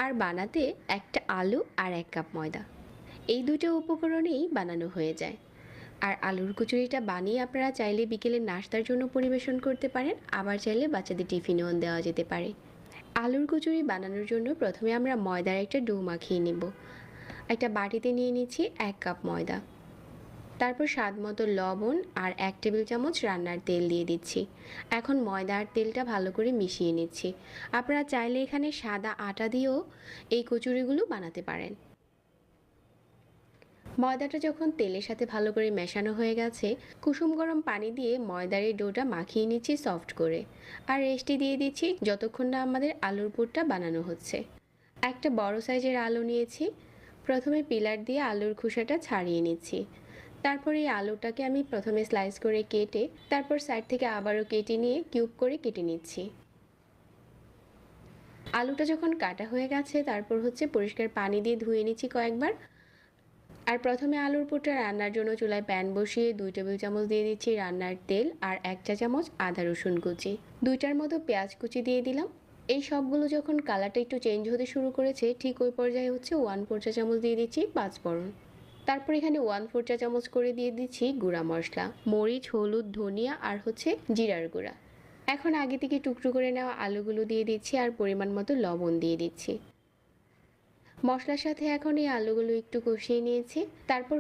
আর বানাতে একটা আলু আর 1 কাপ ময়দা, এই দুটো উপকরণেই বানানো হয়ে যায়। আর আলুর কচুরিটা বানিয়ে আপনারা চাইলে বিকেলে নাস্তার জন্য পরিবেশন করতে পারেন, আবার চাইলে বাচ্চাদের টিফিনেও দেওয়া যেতে পারে। আলুর কচুরি বানানোর জন্য প্রথমে আমরা ময়দার একটা ডো মাখিয়ে নেব। একটা বাটিতে নিয়ে নিচ্ছি 1 কাপ ময়দা, তারপর স্বাদ মতো লবণ আর 1 টেবিল চামচ রান্নার তেল দিয়ে দিচ্ছি। এখন ময়দা আর তেলটা ভালো করে মিশিয়ে নিচ্ছি। আপনারা চাইলে এখানে সাদা আটা দিয়েও এই কচুরিগুলো বানাতে পারেন। ময়দাটা যখন তেলের সাথে ভালো করে মেশানো হয়ে গেছে, কুসুম গরম পানি দিয়ে ময়দার এই ডোটা মাখিয়ে নিচ্ছি সফট করে, আর রেস্টে দিয়ে দিচ্ছি যতক্ষণ না আমাদের আলুর পুরটা বানানো হচ্ছে। একটা বড় সাইজের আলু নিয়েছি, প্রথমে পিলার দিয়ে আলুর খোসাটা ছাড়িয়ে নিচ্ছি। তারপর এই আলুটাকে আমি প্রথমে স্লাইস করে কেটে তারপর সাইড থেকে আবারও কেটে নিয়ে কিউব করে কেটে নিচ্ছি। আলুটা যখন কাটা হয়ে গেছে তারপর পরিষ্কার পানি দিয়ে ধুয়ে নিচ্ছি কয়েকবার। আর প্রথমে আলুর পুরটা রান্নার জন্য চুলায় প্যান বসিয়ে 2 টেবিল চামচ দিয়ে দিচ্ছি রান্নার তেল আর 1 চা চামচ আদা রসুন কুচি, 2টার মতো পেঁয়াজ কুচি দিয়ে দিলাম। এই সবগুলো যখন কালারটা একটু চেঞ্জ হতে শুরু করেছে, ঠিক ওই পর্যায়ে 1/4 চা চামচ দিয়ে দিচ্ছি পাঁচফোড়ন। তারপর এখানে 1/4 চা চামচ করে দিয়ে দিচ্ছি গুঁড়া মশলা, মরিচ, হলুদ, ধনিয়া আর জিরার গুঁড়া। এখন আগে থেকে টুকরো করে নেওয়া আলুগুলো দিয়ে দিচ্ছি আর পরিমাণ মতো লবণ দিয়ে দিচ্ছি। মশলার সাথে এখন এই আলুগুলো একটু কষিয়ে নিয়েছি। তারপর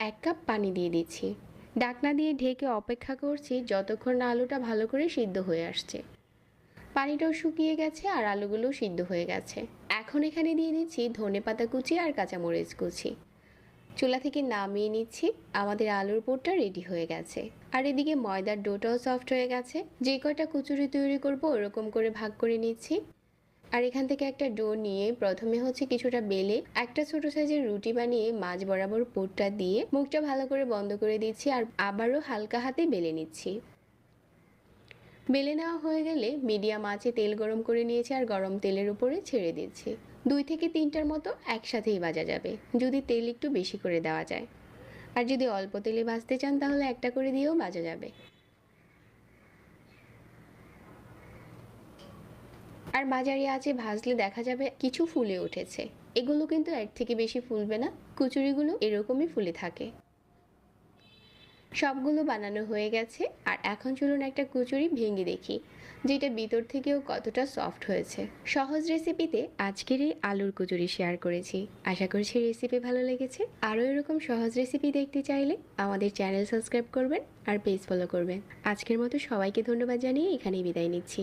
1 কাপ পানি দিয়ে দিচ্ছি। ঢাকনা দিয়ে ঢেকে অপেক্ষা করছি যতক্ষণ না আলুটা ভালো করে সিদ্ধ হয়ে আসছে। পানিটাও শুকিয়ে গেছে আর আলুগুলোও সিদ্ধ হয়ে গেছে। এখন এখানে দিয়ে দিচ্ছি ধনেপাতা কুচি আর কাঁচামরিচ কুচি। চুলা থেকে নামিয়ে নিচ্ছি। আমাদের আলুর পুরটা রেডি হয়ে গেছে। আর এদিকে ময়দার ডোটাও সফট হয়ে গেছে। যে কয়টা কচুরি তৈরি করব ওরকম করে ভাগ করে নিচ্ছি। আর এখান থেকে একটা ডো নিয়ে প্রথমে কিছুটা বেলে একটা ছোট সাইজের রুটি বানিয়ে মাঝ বরাবর পুরটা দিয়ে মুখটা ভালো করে বন্ধ করে দিচ্ছি আর আবারও হালকা হাতে বেলে নিচ্ছি। বেলে নেওয়া হয়ে গেলে মিডিয়াম আঁচে তেল গরম করে নিয়েছি আর গরম তেলের উপরে ছেড়ে দিচ্ছি। 2 থেকে 3টার মতো একসাথেই ভাজা যাবে যদি তেল একটু বেশি করে দেওয়া যায়। আর যদি অল্প তেলে ভাজতে চান তাহলে একটা করে দিয়েও ভাজা যাবে। আর মাঝারি আঁচে ভাজলে দেখা যাবে কিছু ফুলে উঠেছে। এগুলো কিন্তু এর থেকে বেশি ফুলবে না, কচুরিগুলো এরকমই ফুলে থাকে। সবগুলো বানানো হয়ে গেছে। আর এখন চলুন একটা কচুরি ভেঙে দেখি যেটা ভিতর থেকেও কতটা সফট হয়েছে। সহজ রেসিপিতে আজকের এই আলুর কচুরি শেয়ার করেছি। আশা করছি রেসিপি ভালো লেগেছে। আরও এরকম সহজ রেসিপি দেখতে চাইলে আমাদের চ্যানেল সাবস্ক্রাইব করবেন আর পেজ ফলো করবেন। আজকের মতো সবাইকে ধন্যবাদ জানিয়ে এখানেই বিদায় নিচ্ছি।